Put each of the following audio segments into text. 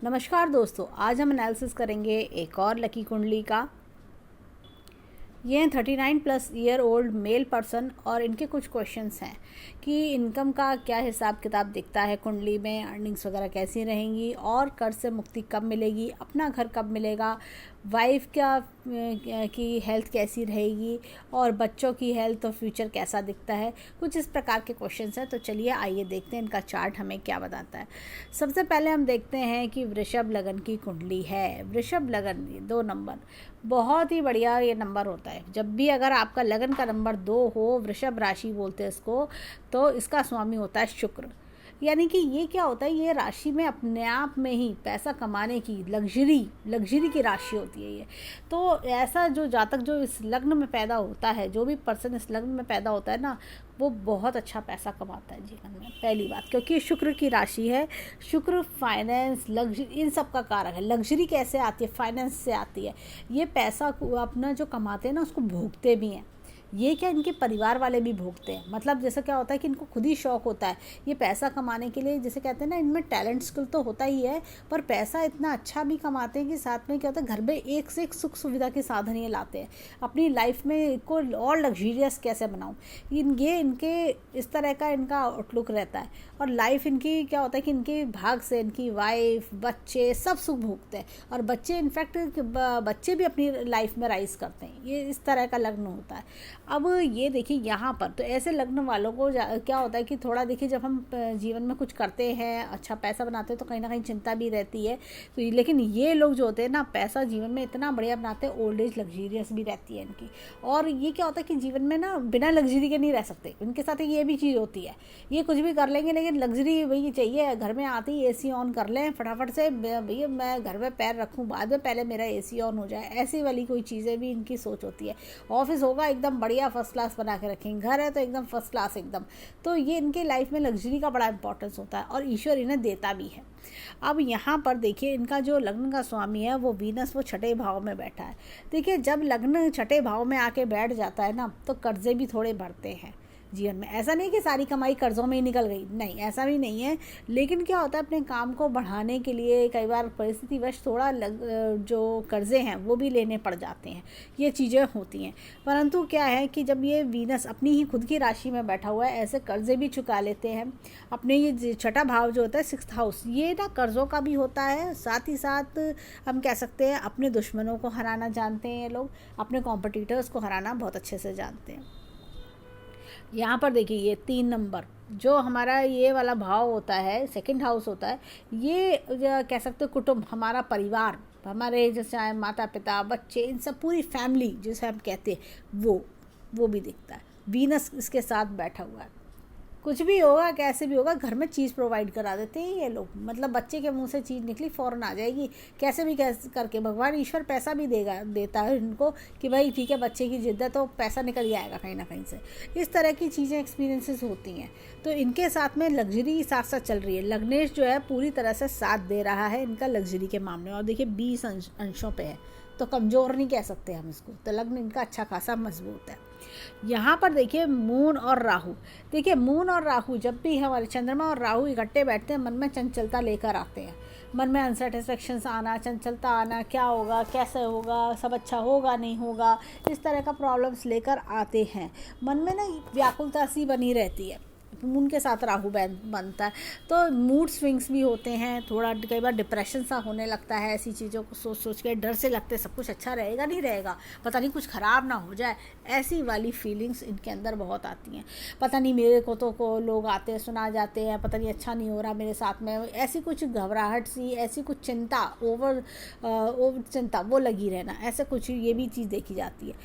नमस्कार दोस्तों, आज हम एनालिसिस करेंगे एक और लकी कुंडली का। ये हैं 39+ ईयर ओल्ड मेल पर्सन और इनके कुछ क्वेश्चंस हैं कि इनकम का क्या हिसाब किताब दिखता है कुंडली में, अर्निंग्स वगैरह कैसी रहेंगी और कर्ज से मुक्ति कब मिलेगी, अपना घर कब मिलेगा, वाइफ की हेल्थ कैसी रहेगी और बच्चों की हेल्थ और फ्यूचर कैसा दिखता है। कुछ इस प्रकार के क्वेश्चंस हैं। तो चलिए आइए देखते हैं इनका चार्ट हमें क्या बताता है। सबसे पहले हम देखते हैं कि वृषभ लगन की कुंडली है। वृषभ लगन 2 नंबर बहुत ही बढ़िया ये नंबर होता है। जब भी अगर आपका लगन का नंबर 2 हो, वृषभ राशि बोलते हैं इसको, तो इसका स्वामी होता है शुक्र। यानी कि ये क्या होता है, ये राशि में अपने आप में ही पैसा कमाने की लग्जरी की राशि होती है ये। तो ऐसा जो जातक जो इस लग्न में पैदा होता है, जो भी पर्सन इस लग्न में पैदा होता है ना, वो बहुत अच्छा पैसा कमाता है जीवन में। पहली बात, क्योंकि शुक्र की राशि है। शुक्र फाइनेंस, लग्जरी, इन सब का कारक है। लग्जरी कैसे आती है? फाइनेंस से आती है। ये पैसा अपना जो कमाते हैं ना, उसको भोगते भी हैं। ये क्या, इनके परिवार वाले भी भोगते हैं। मतलब जैसे क्या होता है कि इनको खुद ही शौक होता है ये पैसा कमाने के लिए। जैसे कहते हैं ना, इनमें टैलेंट स्किल तो होता ही है, पर पैसा इतना अच्छा भी कमाते हैं कि साथ में क्या होता है, घर में एक से एक सुख सुविधा के साधन ये लाते हैं। अपनी लाइफ में को और लग्जरियस कैसे बनाऊँ, ये इनके इस तरह का इनका आउटलुक रहता है। और लाइफ इनकी क्या होता है कि इनके भाग से इनकी वाइफ, बच्चे सब सुख भोगते हैं। और बच्चे इनफैक्ट बच्चे भी अपनी लाइफ में राइज करते हैं। ये इस तरह का लग्न होता है। अब ये देखिए यहाँ पर तो ऐसे लग्न वालों को क्या होता है कि थोड़ा देखिए, जब हम जीवन में कुछ करते हैं, अच्छा पैसा बनाते हैं, तो कहीं ना कहीं चिंता भी रहती है। तो लेकिन ये लोग जो होते हैं ना, पैसा जीवन में इतना बढ़िया बनाते हैं, ओल्ड एज लग्जरियस भी रहती है इनकी। और ये क्या होता है कि जीवन में ना बिना लग्जरी के नहीं रह सकते। उनके साथ ये भी चीज़ होती है, ये कुछ भी कर लेंगे लेकिन लग्जरी वही चाहिए। घर में आते ही AC ऑन कर लें फटाफट से, भैया मैं घर में पैर रखूँ बाद में, पहले मेरा AC ऑन हो जाए। ऐसी वाली कोई चीज़ें भी इनकी सोच होती है। ऑफिस होगा एकदम बढ़िया फर्स्ट क्लास बना के रखेंगे, घर है तो एकदम फर्स्ट क्लास एकदम। तो ये इनके लाइफ में लग्जरी का बड़ा इंपॉर्टेंस होता है और ईश्वर इन्हें देता भी है। अब यहाँ पर देखिए, इनका जो लग्न का स्वामी है वो वीनस, वो छठे भाव में बैठा है। देखिए, जब लग्न छठे भाव में आके बैठ जाता है ना, तो कर्जे भी थोड़े बढ़ते हैं जीवन में। ऐसा नहीं कि सारी कमाई कर्जों में ही निकल गई, नहीं, ऐसा भी नहीं है। लेकिन क्या होता है, अपने काम को बढ़ाने के लिए कई बार परिस्थितिवश थोड़ा जो कर्जे हैं वो भी लेने पड़ जाते हैं। ये चीज़ें होती हैं। परंतु क्या है कि जब ये वीनस अपनी ही खुद की राशि में बैठा हुआ है, ऐसे कर्जे भी चुका लेते हैं। अपने ये छठा भाव जो होता है 6th हाउस, ये ना कर्जों का भी होता है। साथ ही साथ हम कह सकते हैं अपने दुश्मनों को हराना जानते हैं ये लोग, अपने कॉम्पिटिटर्स को हराना बहुत अच्छे से जानते हैं। यहाँ पर देखिए, ये 3 नंबर जो हमारा ये वाला भाव होता है, 2nd हाउस होता है, ये कह सकते हो कुटुंब, हमारा परिवार, हमारे जैसे माता पिता, बच्चे, इन सब पूरी फैमिली जिसे हम कहते हैं, वो भी दिखता है। वीनस इसके साथ बैठा हुआ है। कुछ भी होगा, कैसे भी होगा, घर में चीज़ प्रोवाइड करा देते हैं ये लोग। मतलब बच्चे के मुंह से चीज़ निकली फ़ौरन आ जाएगी, कैसे भी कैसे करके। भगवान ईश्वर पैसा भी देता है इनको कि भाई ठीक है, बच्चे की जिद्द है तो पैसा निकल जाएगा कहीं ना कहीं से। इस तरह की चीज़ें एक्सपीरियंसेस होती हैं। तो इनके साथ में लग्जरी साथ साथ चल रही है। लग्नेश जो है पूरी तरह से साथ दे रहा है इनका लग्जरी के मामले में। और देखिए 20 अंशों पे है, तो कमज़ोर नहीं कह सकते हम इसको। तो लग्न इनका अच्छा खासा मजबूत है। यहाँ पर देखिए मून और राहु। देखिए मून और राहु जब भी हमारे चंद्रमा और राहु इकट्ठे बैठते हैं, मन में चंचलता लेकर आते हैं। मन में अनसेटिस्फेक्शंस आना, चंचलता आना, क्या होगा, कैसे होगा, सब अच्छा होगा नहीं होगा, इस तरह का प्रॉब्लम्स लेकर आते हैं। मन में ना व्याकुलता सी बनी रहती है। मून के साथ राहु बनता है तो मूड स्विंग्स भी होते हैं। थोड़ा कई बार डिप्रेशन सा होने लगता है, ऐसी चीज़ों को सोच सोच के डर से लगते सब कुछ अच्छा रहेगा नहीं रहेगा, पता नहीं कुछ ख़राब ना हो जाए। ऐसी वाली फीलिंग्स इनके अंदर बहुत आती हैं। पता नहीं मेरे को लोग आते हैं, सुना जाते हैं, पता नहीं अच्छा नहीं हो रहा मेरे साथ में, ऐसी कुछ घबराहट सी, ऐसी कुछ चिंता, ओवर चिंता वो लगी रहना, ऐसा कुछ ये भी चीज़ देखी जाती है।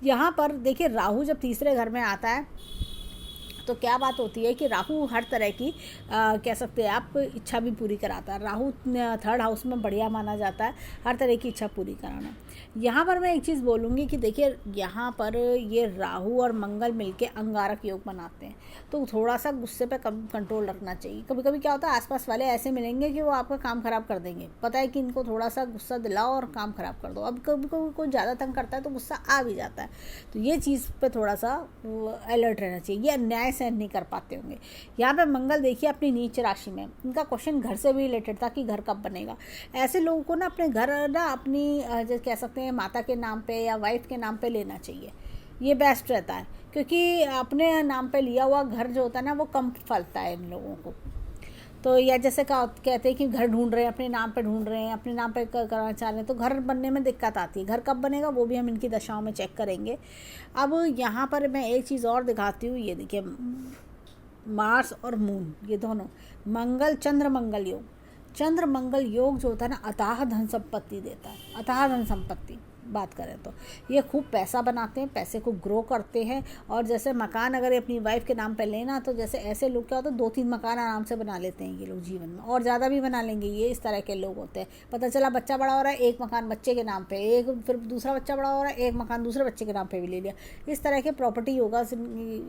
यहाँ पर देखिए राहु जब तीसरे घर में आता है तो क्या बात होती है कि राहु हर तरह की कह सकते हैं आप इच्छा भी पूरी कराता है। राहु 3rd हाउस में बढ़िया माना जाता है, हर तरह की इच्छा पूरी कराना। यहाँ पर मैं एक चीज़ बोलूँगी कि देखिए यहाँ पर ये राहु और मंगल मिलके अंगारक योग बनाते हैं, तो थोड़ा सा गुस्से पे कम कंट्रोल रखना चाहिए। कभी कभी क्या होता है, आसपास वाले ऐसे मिलेंगे कि वो आपका काम ख़राब कर देंगे। पता है कि इनको थोड़ा सा गुस्सा दिलाओ और काम ख़राब कर दो। अब कभी कभी कोई ज़्यादा तंग करता है तो गुस्सा आ भी जाता है। तो ये चीज़ पे थोड़ा सा अलर्ट रहना चाहिए। ये अन्याय सहन नहीं कर पाते होंगे। यहाँ पे मंगल देखिए अपनी नीच राशि में, इनका क्वेश्चन घर से भी रिलेटेड था कि घर कब बनेगा। ऐसे लोगों को ना अपने घर ना अपनी जैसे कह सकते हैं माता के नाम पे या वाइफ के नाम पे लेना चाहिए, ये बेस्ट रहता है, क्योंकि अपने नाम पे लिया हुआ घर जो होता है ना वो कम फलता है इन लोगों को। तो या जैसे कहते हैं कि घर ढूंढ रहे हैं, अपने नाम पे ढूंढ रहे हैं, अपने नाम पे करना चाह रहे हैं, तो घर बनने में दिक्कत आती है। घर कब बनेगा वो भी हम इनकी दशाओं में चेक करेंगे। अब यहाँ पर मैं एक चीज़ और दिखाती हूँ, ये देखिए मार्स और मून ये दोनों, मंगल चंद्र मंगल योग, चंद्र मंगल योग जो होता है ना अथाह धन संपत्ति देता है। अथाह धन संपत्ति बात करें तो ये खूब पैसा बनाते हैं, पैसे को ग्रो करते हैं। और जैसे मकान अगर अपनी वाइफ के नाम पे लेना, तो जैसे ऐसे लोग क्या होता है 2-3 मकान आराम से बना लेते हैं ये लोग जीवन में, और ज़्यादा भी बना लेंगे। ये इस तरह के लोग होते हैं। पता चला बच्चा बड़ा हो रहा है, एक मकान बच्चे के नाम पे, एक फिर दूसरा बच्चा बड़ा हो रहा है, एक मकान दूसरे बच्चे के नाम पे भी ले लिया। इस तरह के प्रॉपर्टी योगा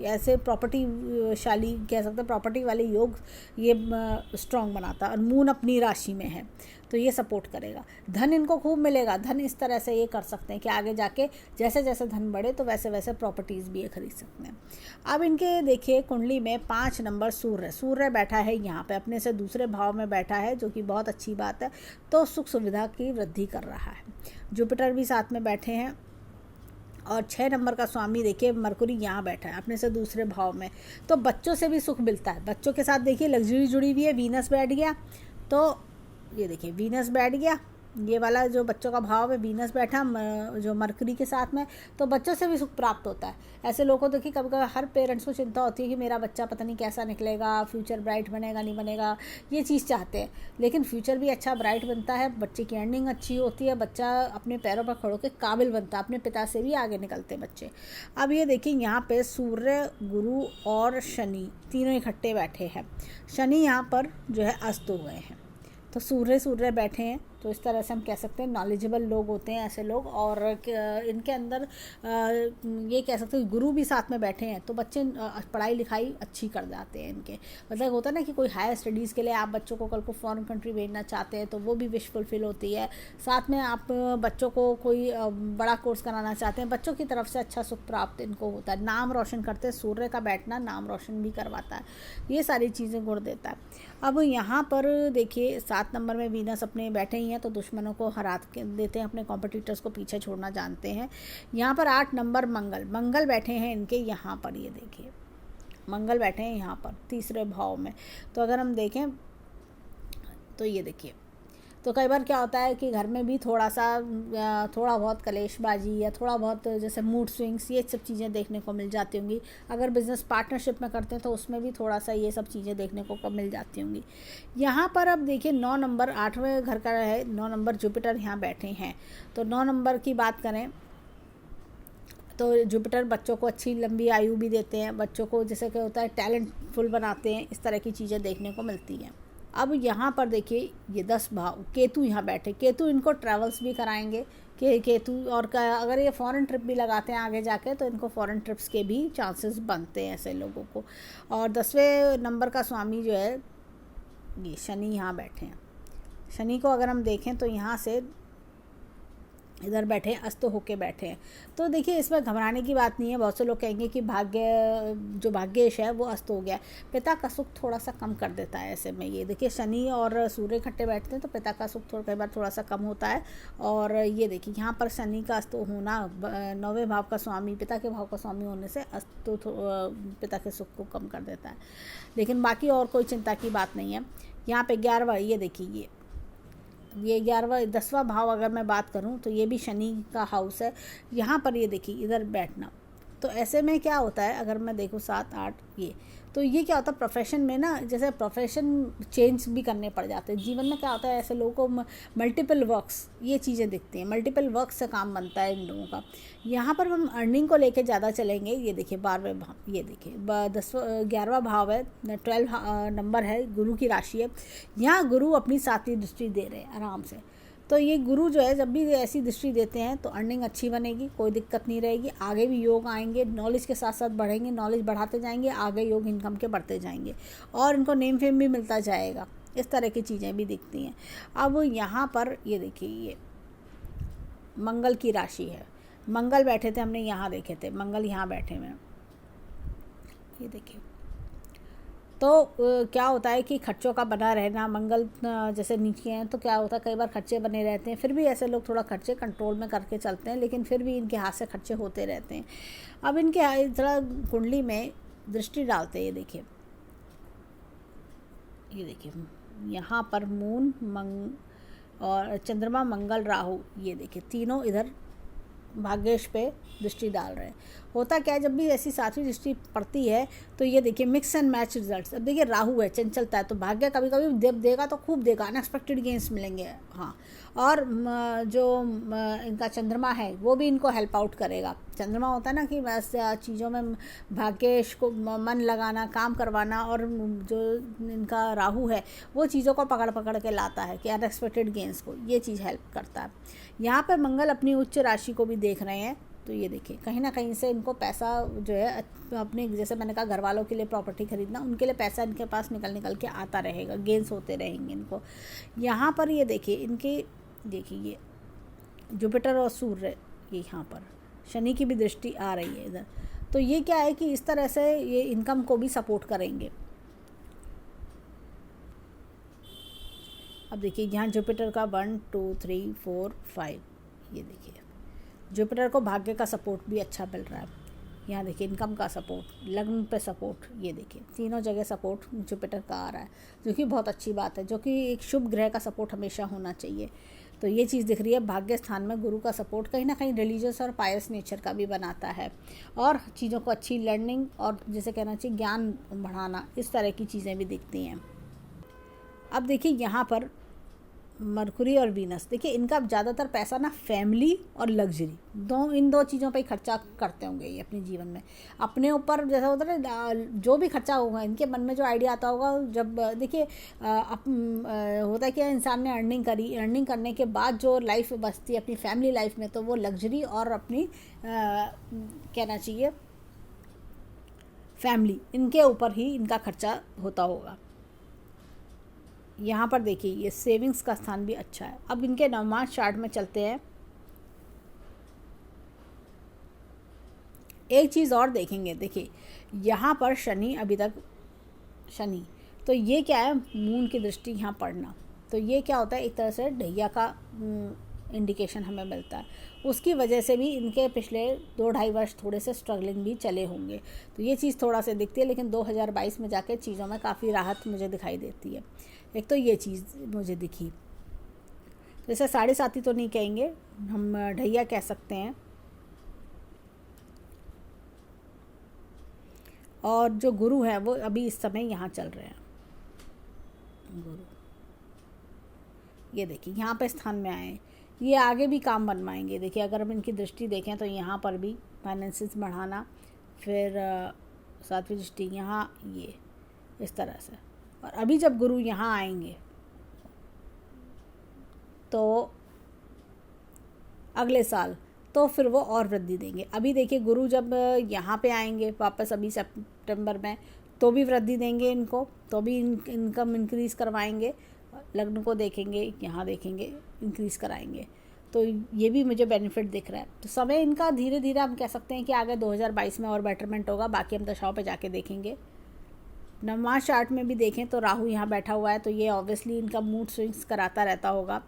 ऐसे प्रॉपर्टी शाली कह सकते हैं, प्रॉपर्टी वाले योग ये स्ट्रॉन्ग बनाता है। और मून अपनी राशि में है तो ये सपोर्ट करेगा। धन इनको खूब मिलेगा। धन इस तरह से ये कर सकते हैं कि आगे जाके जैसे जैसे धन बढ़े तो वैसे वैसे प्रॉपर्टीज़ भी ये खरीद सकते हैं। अब इनके देखिए कुंडली में 5 नंबर सूर्य बैठा है यहाँ पे, अपने से दूसरे भाव में बैठा है, जो कि बहुत अच्छी बात है। तो सुख सुविधा की वृद्धि कर रहा है। जुपिटर भी साथ में बैठे हैं। और 6 नंबर का स्वामी देखिए मरकुरी यहाँ बैठा है अपने से दूसरे भाव में, तो बच्चों से भी सुख मिलता है। बच्चों के साथ देखिए लग्जरी जुड़ी हुई है। वीनस बैठ गया, तो ये देखिए वीनस बैठ गया, ये वाला जो बच्चों का भाव है वीनस बैठा जो मरकरी के साथ में, तो बच्चों से भी सुख प्राप्त होता है। ऐसे लोगों को देखिए कभी कभी हर पेरेंट्स को चिंता होती है कि मेरा बच्चा पता नहीं कैसा निकलेगा, फ्यूचर ब्राइट बनेगा नहीं बनेगा, ये चीज़ चाहते हैं। लेकिन फ्यूचर भी अच्छा ब्राइट बनता है, बच्चे की अर्निंग अच्छी होती है, बच्चा अपने पैरों पर खड़ो के काबिल बनता है, अपने पिता से भी आगे निकलते बच्चे। अब ये देखिए यहाँ पे सूर्य गुरु और शनि तीनों इकट्ठे बैठे हैं। शनि यहाँ पर जो है अस्त हो गए हैं, तो सूर्य बैठे हैं। तो इस तरह से हम कह सकते हैं नॉलेजेबल लोग होते हैं ऐसे लोग। और इनके अंदर ये कह सकते हैं गुरु भी साथ में बैठे हैं, तो बच्चे पढ़ाई लिखाई अच्छी कर जाते हैं इनके। मतलब होता है ना कि कोई हायर स्टडीज़ के लिए आप बच्चों को कल को फॉरेन कंट्री भेजना चाहते हैं, तो वो भी विश फुलफिल होती है। साथ में आप बच्चों को कोई बड़ा कोर्स कराना चाहते हैं, बच्चों की तरफ से अच्छा सुख प्राप्त इनको होता है। नाम रोशन करते हैं, सूर्य का बैठना नाम रोशन भी करवाता है, ये सारी चीज़ें गुण देता है। अब यहाँ पर देखिए 7 नंबर में वीनस अपने बैठे ही हैं, तो दुश्मनों को हरा देते हैं, अपने कॉम्पिटिटर्स को पीछे छोड़ना जानते हैं। यहाँ पर 8 नंबर मंगल बैठे हैं इनके यहाँ पर, ये देखिए मंगल बैठे हैं यहाँ पर तीसरे भाव में। तो अगर हम देखें तो ये देखिए, तो कई बार क्या होता है कि घर में भी थोड़ा बहुत कलेशबाजी या थोड़ा बहुत जैसे मूड स्विंग्स, ये सब चीज़ें देखने को मिल जाती होंगी। अगर बिज़नेस पार्टनरशिप में करते हैं तो उसमें भी थोड़ा सा ये सब चीज़ें देखने को मिल जाती होंगी। यहाँ पर अब देखिए 9 नंबर 8वें घर का है, 9 नंबर जुपिटर यहाँ बैठे हैं। तो 9 नंबर की बात करें तो जुपिटर बच्चों को अच्छी लंबी आयु भी देते हैं, बच्चों को जैसे क्या होता है टैलेंटफुल बनाते हैं, इस तरह की चीज़ें देखने को मिलती हैं। अब यहाँ पर देखिए ये 10 भाव केतु यहाँ बैठे, केतु इनको ट्रैवल्स भी कराएंगे कि केतु, और अगर ये फॉरेन ट्रिप भी लगाते हैं आगे जाके तो इनको फॉरेन ट्रिप्स के भी चांसेस बनते हैं ऐसे लोगों को। और 10वें नंबर का स्वामी जो है ये शनि यहाँ बैठे हैं। शनि को अगर हम देखें तो यहाँ से इधर बैठे हैं, अस्त होके बैठे हैं। तो देखिए इसमें घबराने की बात नहीं है। बहुत से लोग कहेंगे कि भाग्येश है वो अस्त हो गया, पिता का सुख थोड़ा सा कम कर देता है ऐसे में। ये देखिए शनि और सूर्य इकट्ठे बैठते हैं तो पिता का सुख कई बार थोड़ा सा कम होता है। और ये देखिए यहाँ पर शनि का अस्त होना 9वें भाव का स्वामी, पिता के भाव का स्वामी होने से अस्त पिता के सुख को कम कर देता है। लेकिन बाकी और कोई चिंता की बात नहीं है। यहाँ पे 11वां, ये देखिए ये 11वां 10वां भाव अगर मैं बात करूं तो ये भी शनि का हाउस है। यहाँ पर ये देखिए इधर बैठना, तो ऐसे में क्या होता है अगर मैं देखूँ 7 8 ये क्या होता है प्रोफेशन में ना, जैसे प्रोफेशन चेंज भी करने पड़ जाते हैं जीवन में। क्या होता है ऐसे लोगों को मल्टीपल वर्क्स ये चीज़ें दिखती हैं, मल्टीपल वर्क्स से काम बनता है इन लोगों का। यहाँ पर हम अर्निंग को लेके ज़्यादा चलेंगे। ये देखिए 12वें भाव, ये देखिए 11वां भाव है, 12 नंबर है, गुरु की राशि है। यहाँ गुरु अपनी 7वीं दृष्टि दे रहे हैं आराम से। तो ये गुरु जो है जब भी ऐसी दृष्टि देते हैं तो अर्निंग अच्छी बनेगी, कोई दिक्कत नहीं रहेगी। आगे भी योग आएंगे, नॉलेज के साथ साथ बढ़ेंगे, नॉलेज बढ़ाते जाएंगे, आगे योग इनकम के बढ़ते जाएंगे और इनको नेम फेम भी मिलता जाएगा। इस तरह की चीज़ें भी दिखती हैं। अब यहाँ पर ये देखिए ये मंगल की राशि है, मंगल बैठे थे, हमने यहाँ देखे थे मंगल यहाँ बैठे हुए हैं। ये देखिए तो क्या होता है कि खर्चों का बना रहना, मंगल जैसे नीचे हैं तो क्या होता है कई बार खर्चे बने रहते हैं, फिर भी ऐसे लोग थोड़ा खर्चे कंट्रोल में करके चलते हैं, लेकिन फिर भी इनके हाथ से खर्चे होते रहते हैं। अब इनके ज़रा कुंडली में दृष्टि डालते हैं, ये देखिए यहाँ पर मून और चंद्रमा, मंगल, राहु, ये देखिए तीनों इधर भाग्येश पे दृष्टि डाल रहे हैं। होता क्या है जब भी ऐसी सातवीं दृष्टि पड़ती है तो ये देखिए मिक्स एंड मैच रिजल्ट्स। अब देखिए राहु है, चंचलता है, तो भाग्य कभी कभी देगा तो खूब देगा, अनएक्सपेक्टेड गेंस मिलेंगे। हाँ, और जो इनका चंद्रमा है वो भी इनको हेल्प आउट करेगा। चंद्रमा होता है ना कि बस चीज़ों में भाग्येश को मन लगाना, काम करवाना, और जो इनका राहु है वो चीज़ों को पकड़ पकड़ के लाता है कि अनएक्सपेक्टेड गेंस को, ये चीज़ हेल्प करता है। यहाँ पर मंगल अपनी उच्च राशि को भी देख रहे हैं, तो ये देखिए कहीं ना कहीं से इनको पैसा जो है अपने, जैसे मैंने कहा घर वालों के लिए प्रॉपर्टी खरीदना, उनके लिए पैसा इनके पास निकल के आता रहेगा, गेंस होते रहेंगे इनको। यहाँ पर ये देखिए इनके, देखिए ये जुपिटर और सूर्य, ये यहाँ पर शनि की भी दृष्टि आ रही है इधर, तो ये क्या है कि इस तरह से ये इनकम को भी सपोर्ट करेंगे। अब देखिए यहाँ जुपिटर का 1 2 3 4 5, ये देखिए जुपिटर को भाग्य का सपोर्ट भी अच्छा मिल रहा है। यहाँ देखिए इनकम का सपोर्ट, लग्न पे सपोर्ट, ये देखिए तीनों जगह सपोर्ट जुपिटर का आ रहा है, जो कि बहुत अच्छी बात है, जो कि एक शुभ ग्रह का सपोर्ट हमेशा होना चाहिए। तो ये चीज़ दिख रही है। भाग्य स्थान में गुरु का सपोर्ट कहीं ना कहीं रिलीजियस और पायस नेचर का भी बनाता है, और चीज़ों को अच्छी लर्निंग और जैसे कहना चाहिए ज्ञान बढ़ाना, इस तरह की चीज़ें भी दिखती हैं। अब देखिए यहाँ पर मरकुरी और वीनस, देखिए इनका ज़्यादातर पैसा ना फैमिली और लग्जरी, इन दो चीज़ों पे ही खर्चा करते होंगे ये अपने जीवन में। अपने ऊपर जैसा होता है ना, जो भी खर्चा होगा इनके मन में जो आइडिया आता होगा, जब देखिए होता है कि इंसान ने अर्निंग करने के बाद जो लाइफ बचती है अपनी फैमिली लाइफ में, तो वो लग्जरी और अपनी कहना चाहिए फैमिली, इनके ऊपर ही इनका खर्चा होता होगा। यहाँ पर देखिए ये सेविंग्स का स्थान भी अच्छा है। अब इनके नवमास चार्ट में चलते हैं। एक चीज़ और देखेंगे, देखिए यहाँ पर शनि, अभी तक शनि, तो ये क्या है, मून की दृष्टि यहाँ पड़ना, तो ये क्या होता है एक तरह से ढैया का इंडिकेशन हमें मिलता है। उसकी वजह से भी इनके पिछले 2-2.5 वर्ष थोड़े से स्ट्रगलिंग भी चले होंगे, तो ये चीज़ थोड़ा सा दिखती है, लेकिन 2022 में जाके चीज़ों में काफ़ी राहत मुझे दिखाई देती है। एक तो ये चीज़ मुझे दिखी, जैसे 7.5 तो नहीं कहेंगे, हम ढैया कह सकते हैं। और जो गुरु है वो अभी इस समय यहाँ चल रहे हैं, गुरु ये देखिए यहाँ पे स्थान में आए, ये आगे भी काम बनवाएंगे। देखिए अगर हम इनकी दृष्टि देखें तो यहाँ पर भी फाइनेंसेस बढ़ाना, फिर 7वीं दृष्टि यहाँ, ये इस तरह से। और अभी जब गुरु यहाँ आएंगे तो अगले साल तो फिर वो और वृद्धि देंगे। अभी देखिए गुरु जब यहाँ पे आएंगे वापस अभी सितंबर में, तो भी वृद्धि देंगे इनको, तो भी इनकम इंक्रीज़ करवाएंगे। लग्न को देखेंगे, यहाँ देखेंगे इंक्रीज़ कराएंगे, तो ये भी मुझे बेनिफिट दिख रहा है। तो समय इनका धीरे धीरे हम कह सकते हैं कि आगे 2022 में और बेटरमेंट होगा। बाकी हम दशाओं पे जाके देखेंगे। नवमास चार्ट में भी देखें तो राहु यहाँ बैठा हुआ है, तो ये ऑब्वियसली इनका मूड स्विंग्स कराता रहता होगा।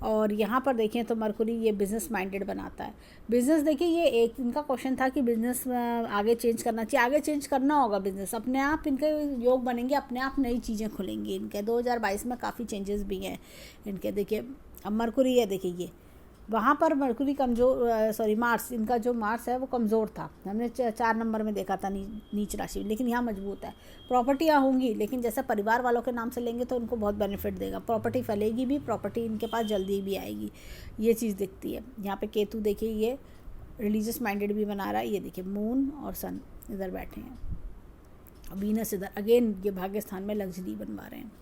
और यहाँ पर देखें तो मरकुरी ये बिज़नेस माइंडेड बनाता है। बिज़नेस देखिए, ये एक इनका क्वेश्चन था कि बिज़नेस आगे चेंज करना चाहिए, आगे चेंज करना होगा। बिज़नेस अपने आप इनके योग बनेंगे, अपने आप नई चीज़ें खुलेंगी इनके। 2022 में काफ़ी चेंजेस भी हैं इनके। देखिए अब मरकुरी है, देखिए ये वहाँ पर मरकुरी कमज़ोर, मार्स, इनका जो मार्स है वो कमज़ोर था, हमने 4 नंबर में देखा था नीच राशि, लेकिन यहाँ मजबूत है। प्रॉपर्टियाँ होंगी, लेकिन जैसे परिवार वालों के नाम से लेंगे तो उनको बहुत बेनिफिट देगा। प्रॉपर्टी फैलेगी भी, प्रॉपर्टी इनके पास जल्दी भी आएगी, ये चीज़ दिखती है। यहाँ पे केतु देखिए ये रिलीजियस माइंडेड भी बना रहा है। ये देखिए मून और सन इधर बैठे हैं, वीनस इधर, अगेन ये भाग्य स्थान में लग्जरी बनवा रहे हैं।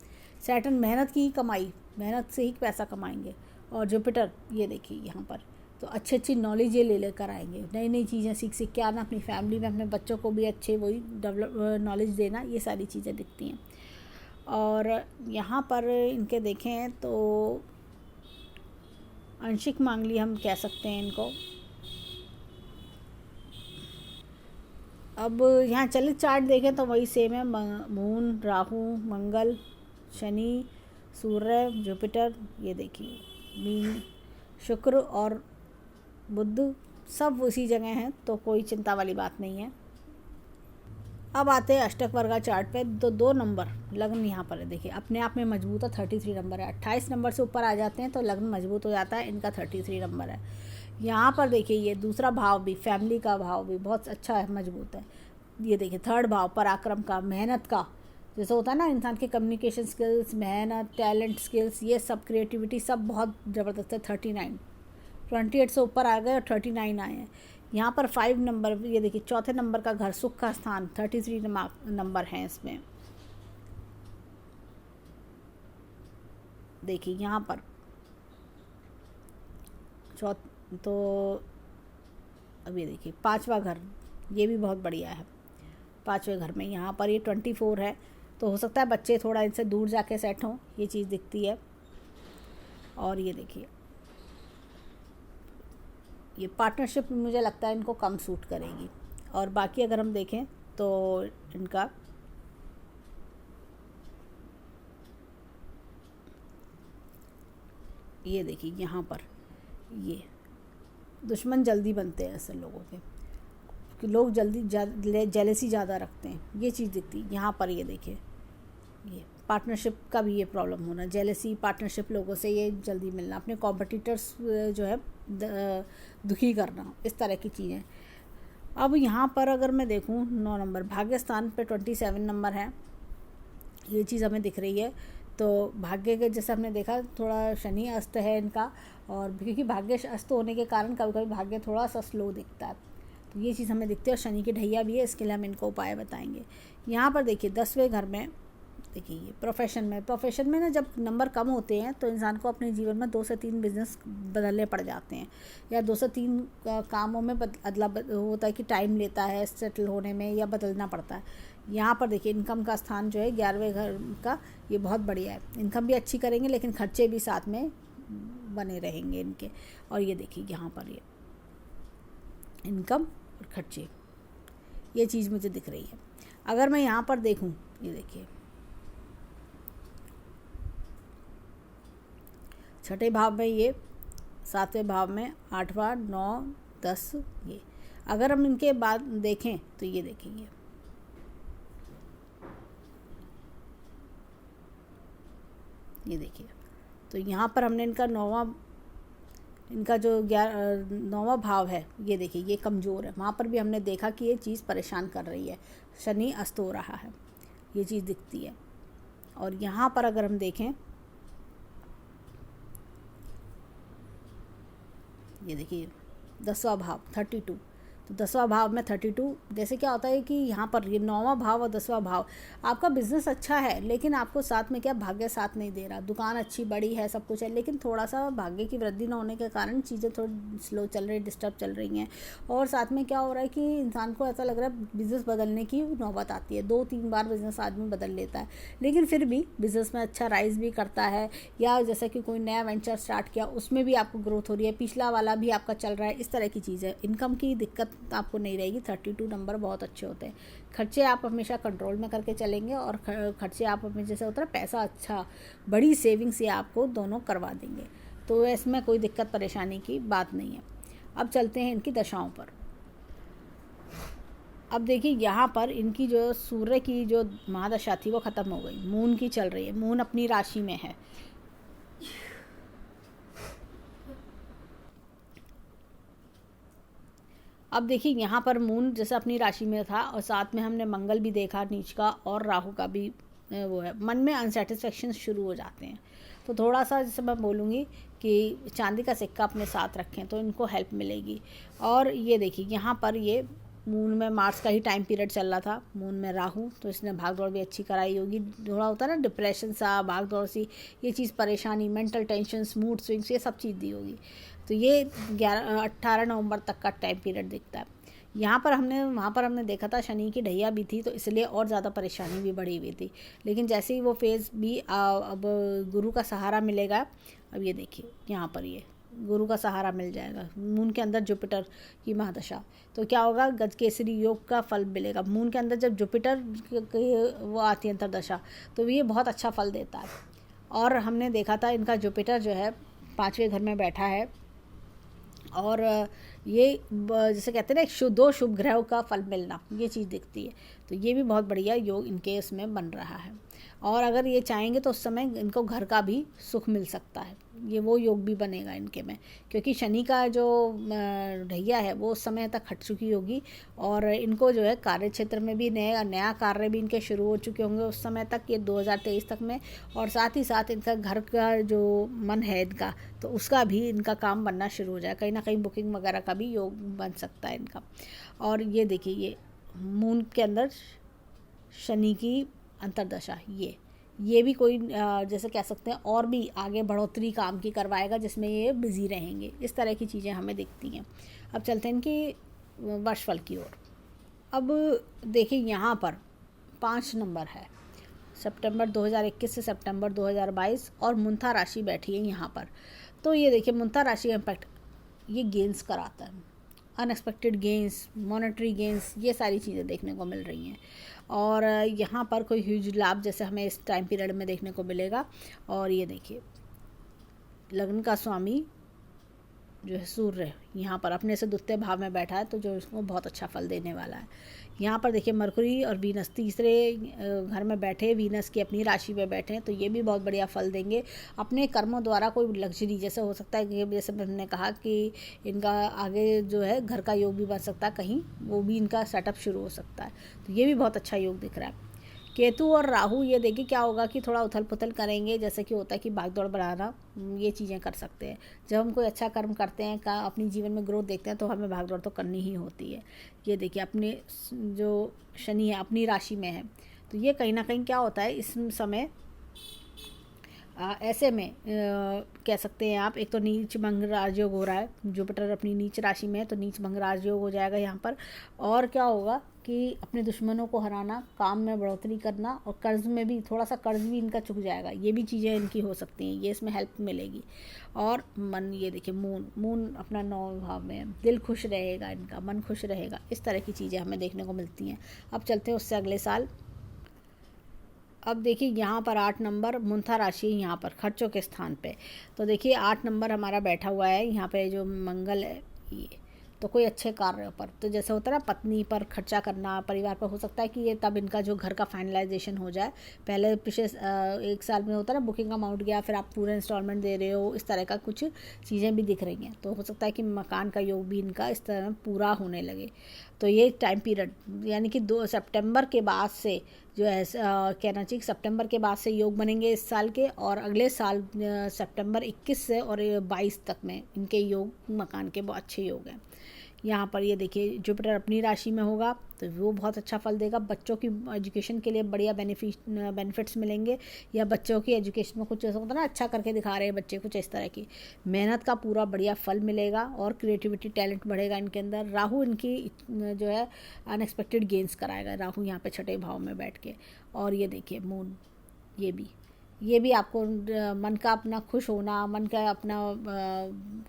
सैटर्न मेहनत की कमाई, मेहनत से ही पैसा कमाएंगे। और जुपिटर ये देखिए यहाँ पर, तो अच्छी नॉलेज ये ले लेकर आएंगे, नई नई चीज़ें सीख के आना, अपनी फैमिली में अपने बच्चों को भी अच्छे वही नॉलेज देना, ये सारी चीज़ें दिखती हैं। और यहाँ पर इनके देखें तो आंशिक मांगली हम कह सकते हैं इनको। अब यहाँ चलित चार्ट देखें तो वही सेम है। मून, राहु, मंगल, शनि, सूर्य, जुपिटर, ये देखिए मीन, शुक्र और बुध सब उसी जगह हैं, तो कोई चिंता वाली बात नहीं है। अब आते हैं अष्टक वर्गा चार्ट पे। दो नंबर लग्न यहाँ पर है, देखिए अपने आप में मजबूत है, 33 नंबर है। 28 नंबर से ऊपर आ जाते हैं तो लग्न मजबूत हो जाता है, इनका 33 नंबर है। यहाँ पर देखिए ये दूसरा भाव भी, फैमिली का भाव भी बहुत अच्छा है, मजबूत है। ये देखिए थर्ड भाव पराक्रम का, मेहनत का, जैसे होता है ना इंसान के कम्युनिकेशन स्किल्स, मेहनत, टैलेंट, स्किल्स, ये सब, क्रिएटिविटी सब बहुत ज़बरदस्त है। 39, 28 से ऊपर आ गए और 39 आए हैं। यहाँ पर 5 नंबर, ये देखिए चौथे नंबर का घर, सुख का स्थान, 33 नंबर हैं इसमें। देखिए यहाँ पर तो अब ये देखिए 5वां घर, ये भी बहुत बढ़िया है। 5वें घर में यहाँ पर ये 24 है, तो हो सकता है बच्चे थोड़ा इनसे दूर जाके सेट हों, ये चीज़ दिखती है। और ये देखिए ये पार्टनरशिप मुझे लगता है इनको कम सूट करेगी। और बाकी अगर हम देखें तो इनका ये देखिए यहाँ पर ये दुश्मन जल्दी बनते हैं ऐसे लोगों के, कि लोग जल्दी जेलसी ज़्यादा रखते हैं, ये चीज़ दिखती है यहाँ पर। ये देखिए ये पार्टनरशिप का भी ये प्रॉब्लम होना, जेलसी, पार्टनरशिप लोगों से ये जल्दी मिलना, अपने कॉम्पिटिटर्स जो है दुखी करना, इस तरह की चीज़ें। अब यहाँ पर अगर मैं देखूँ 9 नंबर भाग्य स्थान पे 27 नंबर है, ये चीज़ हमें दिख रही है। तो भाग्य के जैसे हमने देखा थोड़ा शनि अस्त है इनका, और क्योंकि भाग्य अस्त होने के कारण कभी कभी भाग्य थोड़ा सा स्लो दिखता है, तो ये चीज़ हमें दिखती है। और शनि की ढैया भी है, इसके लिए हम इनको उपाय बताएंगे। यहाँ पर देखिए 10वें घर में देखिए ये प्रोफेशन में ना जब नंबर कम होते हैं तो इंसान को अपने जीवन में 2 से 3 बिजनेस बदलने पड़ जाते हैं, या 2 से 3 कामों में होता है कि टाइम लेता है सेटल होने में, या बदलना पड़ता है। यहाँ पर देखिए इनकम का स्थान जो है 11वें घर का, ये बहुत बढ़िया है। इनकम भी अच्छी करेंगे लेकिन खर्चे भी साथ में बने रहेंगे इनके। और ये देखिए यहाँ पर ये इनकम और खर्चे, ये चीज़ मुझे दिख रही है। अगर मैं यहाँ पर देखूँ, ये देखिए छठे भाव में ये, 7वें भाव में 8वां, 9, 10, ये अगर हम इनके बाद देखें तो ये देखेंगे ये देखिए, तो यहाँ पर हमने इनका इनका जो 9वां भाव है, ये देखिए ये कमज़ोर है। वहाँ पर भी हमने देखा कि ये चीज़ परेशान कर रही है, शनि अस्त हो रहा है, ये चीज़ दिखती है। और यहाँ पर अगर हम देखें, ये देखिए 10वां भाव 32, तो 10वां भाव में 32, जैसे क्या होता है कि यहाँ पर ये 9वां भाव और 10वां भाव, आपका बिजनेस अच्छा है लेकिन आपको साथ में क्या भाग्य साथ नहीं दे रहा। दुकान अच्छी बड़ी है, सब कुछ है, लेकिन थोड़ा सा भाग्य की वृद्धि न होने के कारण चीज़ें थोड़ी स्लो चल रही, डिस्टर्ब चल रही हैं। और साथ में क्या हो रहा है कि इंसान को ऐसा लग रहा है बिज़नेस बदलने की नौबत आती है, 2-3 बार बिज़नेस आदमी बदल लेता है, लेकिन फिर भी बिज़नेस में अच्छा राइज भी करता है। या जैसे कि कोई नया वेंचर स्टार्ट किया, उसमें भी आपको ग्रोथ हो रही है, पिछला वाला भी आपका चल रहा है, इस तरह की चीज़ है। इनकम की दिक्कत आपको नहीं रहेगी, 32 नंबर बहुत अच्छे होते हैं। खर्चे आप हमेशा कंट्रोल में करके चलेंगे, और खर्चे आप हमें जैसे होता है पैसा अच्छा, बड़ी सेविंग्स ये आपको दोनों करवा देंगे, तो इसमें कोई दिक्कत परेशानी की बात नहीं है। अब चलते हैं इनकी दशाओं पर। अब देखिए यहाँ पर इनकी जो सूर्य की जो महादशा थी वो ख़त्म हो गई, मून की चल रही है, मून अपनी राशि में है। अब देखिए यहाँ पर मून जैसे अपनी राशि में था, और साथ में हमने मंगल भी देखा नीच का, और राहु का भी वो है। मन में अनसेटिस्फेक्शन शुरू हो जाते हैं, तो थोड़ा सा जैसे मैं बोलूँगी कि चांदी का सिक्का अपने साथ रखें तो इनको हेल्प मिलेगी। और ये देखिए यहाँ पर ये मून में मार्च का ही टाइम पीरियड चल रहा था, मून में राहु, तो इसने भाग दौड़ भी अच्छी कराई होगी। थोड़ा होता है ना डिप्रेशन सा, भाग दौड़ सी, ये चीज़ परेशानी, मेंटल टेंशन, मूड स्विंग्स, ये सब चीज़ दी होगी। तो ये 18 नवंबर तक का टाइम पीरियड दिखता है। वहाँ पर हमने देखा था शनि की ढैया भी थी, तो इसलिए और ज़्यादा परेशानी भी बढ़ी हुई थी। लेकिन जैसे ही वो फेज़ भी अब गुरु का सहारा मिलेगा, अब ये देखिए यहाँ पर ये गुरु का सहारा मिल जाएगा। मून के अंदर जुपिटर की महादशा, तो क्या होगा, गजकेसरी योग का फल मिलेगा। मून के अंदर जब जुपिटर वो आती है अंतरदशा, तो ये बहुत अच्छा फल देता है। और हमने देखा था इनका जुपिटर जो है 5वें घर में बैठा है, और ये जैसे कहते हैं ना, दो शुभ ग्रहों का फल मिलना, ये चीज़ दिखती है। तो ये भी बहुत बढ़िया योग इनके इसमें बन रहा है। और अगर ये चाहेंगे तो उस समय इनको घर का भी सुख मिल सकता है, ये वो योग भी बनेगा इनके में, क्योंकि शनि का जो ढैया है वो उस समय तक हट चुकी होगी, और इनको जो है कार्य क्षेत्र में भी नया कार्य भी इनके शुरू हो चुके होंगे उस समय तक, ये 2023 तक में। और साथ ही साथ इनका घर का जो मन है इनका, तो उसका भी इनका काम बनना शुरू हो जाए, कहीं ना कहीं बुकिंग वगैरह का भी योग बन सकता है इनका। और ये देखिए, ये मून के अंदर शनि की अंतरदशा, ये भी कोई जैसे कह सकते हैं और भी आगे बढ़ोतरी काम की करवाएगा, जिसमें ये बिज़ी रहेंगे। इस तरह की चीज़ें हमें दिखती हैं। अब चलते हैं इनकी वर्षफल की ओर। अब देखिए, यहाँ पर 5 नंबर है, सितंबर 2021 से सितंबर 2022, और मुंथा राशि बैठी है यहाँ पर। तो ये देखिए, मुंथा राशि का इम्पैक्ट ये गेंस कराता है, अनएक्सपेक्टेड गेंस, मॉनेटरी गेंस, ये सारी चीज़ें देखने को मिल रही हैं। और यहाँ पर कोई ह्यूज लाभ जैसे हमें इस टाइम पीरियड में देखने को मिलेगा। और ये देखिए, लग्न का स्वामी जो है सूर्य यहाँ पर अपने से द्वितीय भाव में बैठा है, तो जो इसको बहुत अच्छा फल देने वाला है। यहाँ पर देखिए, मरकुरी और वीनस तीसरे घर में बैठे, वीनस की अपनी राशि में बैठे हैं, तो ये भी बहुत बढ़िया फल देंगे। अपने कर्मों द्वारा कोई लग्जरी, जैसे हो सकता है कि जैसे हमने कहा कि इनका आगे जो है घर का योग भी बन सकता है, कहीं वो भी इनका सेटअप शुरू हो सकता है, तो ये भी बहुत अच्छा योग दिख रहा है। केतु और राहु, ये देखिए क्या होगा कि थोड़ा उथल पुथल करेंगे, जैसे कि होता है कि भाग दौड़ बढ़ाना, ये चीज़ें कर सकते हैं। जब हम कोई अच्छा कर्म करते हैं, का अपनी जीवन में ग्रोथ देखते हैं, तो हमें भाग दौड़ तो करनी ही होती है। ये देखिए, अपने जो शनि है अपनी राशि में है, तो ये कहीं ना कहीं क्या होता है इस समय ऐसे में कह सकते हैं आप, एक तो नीच भंग राजयोग हो रहा है, जुपिटर अपनी नीच राशि में है, तो नीच भंग राजयोग हो जाएगा यहाँ पर। और क्या होगा कि अपने दुश्मनों को हराना, काम में बढ़ोतरी करना, और कर्ज में भी थोड़ा सा कर्ज भी इनका चुक जाएगा, ये भी चीज़ें इनकी हो सकती हैं, ये इसमें हेल्प मिलेगी। और मन, ये देखिए मून अपना 9वें भाव में है, दिल खुश रहेगा इनका, मन खुश रहेगा, इस तरह की चीज़ें हमें देखने को मिलती हैं। अब चलते हैं उससे अगले साल। अब देखिए, यहाँ पर 8 नंबर मुंथा राशि यहाँ पर खर्चों के स्थान पे, तो देखिए 8 नंबर हमारा बैठा हुआ है यहाँ पे, जो मंगल है ये, तो कोई अच्छे कार्यों पर, तो जैसे होता है ना पत्नी पर खर्चा करना, परिवार पर, हो सकता है कि ये तब इनका जो घर का फाइनलाइजेशन हो जाए। पहले पिछले 1 साल में होता है ना, बुकिंग अमाउंट गया, फिर आप पूरे इंस्टॉलमेंट दे रहे हो, इस तरह का कुछ चीज़ें भी दिख रही हैं, तो हो सकता है कि मकान का योग भी इनका इस तरह पूरा होने लगे। तो ये टाइम पीरियड यानी कि 2 सितंबर के बाद से जो है कहना चाहिए, सितंबर के बाद से योग बनेंगे इस साल के, और अगले साल सितंबर 21 से और 22 तक में इनके योग मकान के बहुत अच्छे योग हैं। यहाँ पर ये देखिए, जुपिटर अपनी राशि में होगा, तो वो बहुत अच्छा फल देगा। बच्चों की एजुकेशन के लिए बढ़िया बेनिफिट्स मिलेंगे, या बच्चों की एजुकेशन में कुछ ऐसा होता है ना, अच्छा करके दिखा रहे हैं बच्चे, कुछ इस तरह की मेहनत का पूरा बढ़िया फल मिलेगा, और क्रिएटिविटी टैलेंट बढ़ेगा इनके अंदर। राहु इनकी जो है अनएक्सपेक्टेड गेंस कराएगा, राहु यहाँ पे 6ठे भाव में बैठ के। और ये देखिए मून, ये भी आपको मन का अपना खुश होना, मन का अपना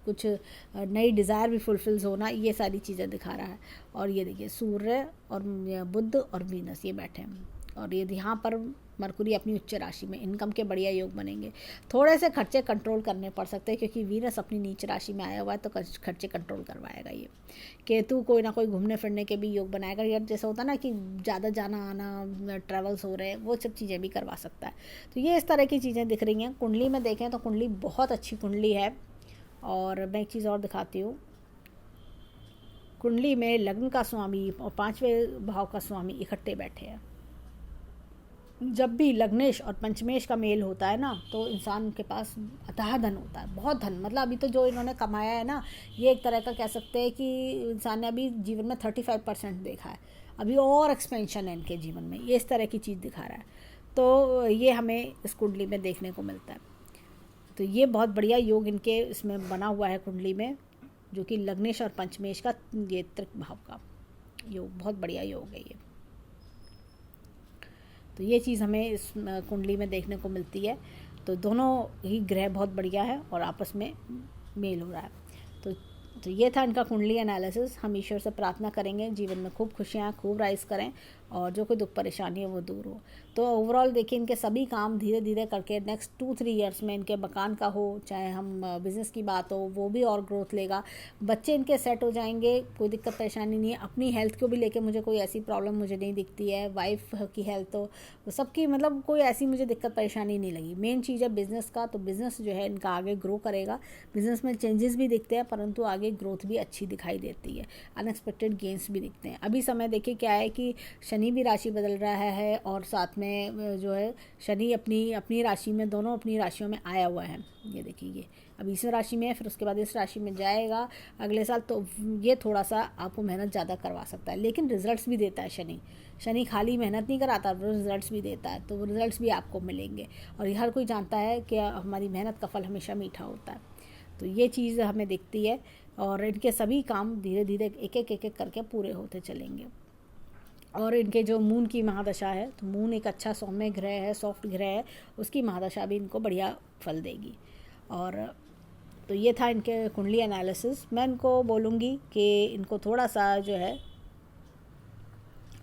कुछ नई डिज़ायर भी फुलफिल्स होना, ये सारी चीज़ें दिखा रहा है। और ये देखिए, सूर्य और बुध और वीनस ये बैठे हैं, और ये यहाँ पर मरकुरी अपनी उच्च राशि में, इनकम के बढ़िया योग बनेंगे। थोड़े से खर्चे कंट्रोल करने पड़ सकते हैं, क्योंकि वीनस अपनी नीच राशि में आया हुआ है, तो खर्चे कंट्रोल करवाएगा ये। केतु कोई ना कोई घूमने फिरने के भी योग बनाएगा, या जैसे होता है ना कि ज़्यादा जाना आना, ट्रैवल्स हो रहे हैं, वो सब चीज़ें भी करवा सकता है। तो ये इस तरह की चीज़ें दिख रही हैं। कुंडली में देखें तो कुंडली बहुत अच्छी कुंडली है। और मैं एक चीज़ और दिखाती हूँ, कुंडली में लग्न का स्वामी और 5वें भाव का स्वामी इकट्ठे बैठे हैं। जब भी लग्नेश और पंचमेश का मेल होता है ना, तो इंसान के पास अथाह धन होता है, बहुत धन, मतलब अभी तो जो इन्होंने कमाया है ना, ये एक तरह का कह सकते हैं कि इंसान ने अभी जीवन में 35% देखा है, अभी और एक्सपेंशन है इनके जीवन में, ये इस तरह की चीज़ दिखा रहा है। तो ये हमें इस कुंडली में देखने को मिलता है। तो ये बहुत बढ़िया योग इनके इसमें बना हुआ है कुंडली में, जो कि लग्नेश और पंचमेश का ये त्रिक भाव का योग, बहुत बढ़िया योग है ये। तो ये चीज़ हमें इस कुंडली में देखने को मिलती है। तो दोनों ही ग्रह बहुत बढ़िया है और आपस में मेल हो रहा है। तो ये था इनका कुंडली एनालिसिस। हम ईश्वर से प्रार्थना करेंगे जीवन में खूब खुशियाँ खूब राइज करें और जो कोई दुख परेशानी है वो दूर हो। तो ओवरऑल देखिए इनके सभी काम धीरे धीरे करके नेक्स्ट 2-3 ईयर्स में, इनके मकान का हो चाहे हम बिज़नेस की बात हो, वो भी और ग्रोथ लेगा। बच्चे इनके सेट हो जाएंगे, कोई दिक्कत परेशानी नहीं है। अपनी हेल्थ को भी लेके मुझे कोई ऐसी प्रॉब्लम मुझे नहीं दिखती है। वाइफ की हेल्थ तो सबकी मतलब कोई ऐसी मुझे दिक्कत परेशानी नहीं लगी। मेन चीज़ है बिज़नेस का, तो बिज़नेस जो है इनका आगे ग्रो करेगा। बिज़नेस में चेंजेस भी दिखते हैं परंतु आगे ग्रोथ भी अच्छी दिखाई देती है, अनएक्सपेक्टेड गेंस भी दिखते हैं। अभी समय देखिए क्या है कि शनि भी राशि बदल रहा है और साथ में जो है शनि अपनी राशि में, दोनों अपनी राशियों में आया हुआ है। ये देखिए ये अब इस राशि में है, फिर उसके बाद इस राशि में जाएगा अगले साल। तो ये थोड़ा सा आपको मेहनत ज़्यादा करवा सकता है, लेकिन रिजल्ट्स भी देता है शनि खाली मेहनत नहीं कराता, रिजल्ट्स भी देता है। तो वो रिजल्ट्स भी आपको मिलेंगे और हर कोई जानता है कि हमारी मेहनत का फल हमेशा मीठा होता है। तो ये चीज़ हमें दिखती है और इनके सभी काम धीरे धीरे एक एक करके पूरे होते चलेंगे। और इनके जो मून की महादशा है, तो मून एक अच्छा सौम्य ग्रह है, सॉफ्ट ग्रह है, उसकी महादशा भी इनको बढ़िया फल देगी। और तो ये था इनके कुंडली एनालिसिस। मैं इनको बोलूँगी कि इनको थोड़ा सा जो है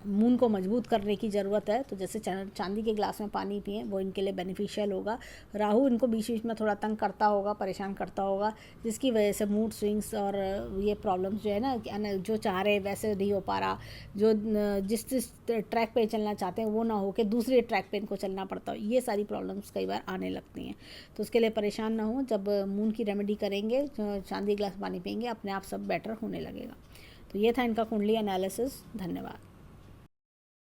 मून को मजबूत करने की ज़रूरत है। तो जैसे चांदी के ग्लास में पानी पिएं, वो इनके लिए बेनिफिशियल होगा। राहु इनको बीच बीच में थोड़ा तंग करता होगा, परेशान करता होगा, जिसकी वजह से मूड स्विंग्स और ये प्रॉब्लम्स जो है ना, जो चाह रहे वैसे नहीं हो पा रहा, जो जिस ट्रैक पे चलना चाहते हैं वो ना हो के दूसरे ट्रैक पे इनको चलना पड़ता हो, ये सारी प्रॉब्लम्स कई बार आने लगती हैं। तो उसके लिए परेशान ना हो, जब मून की रेमेडी करेंगे, चांदी ग्लास पानी पिएंगे, अपने आप सब बेटर होने लगेगा। तो ये था इनका कुंडली एनालिसिस। धन्यवाद।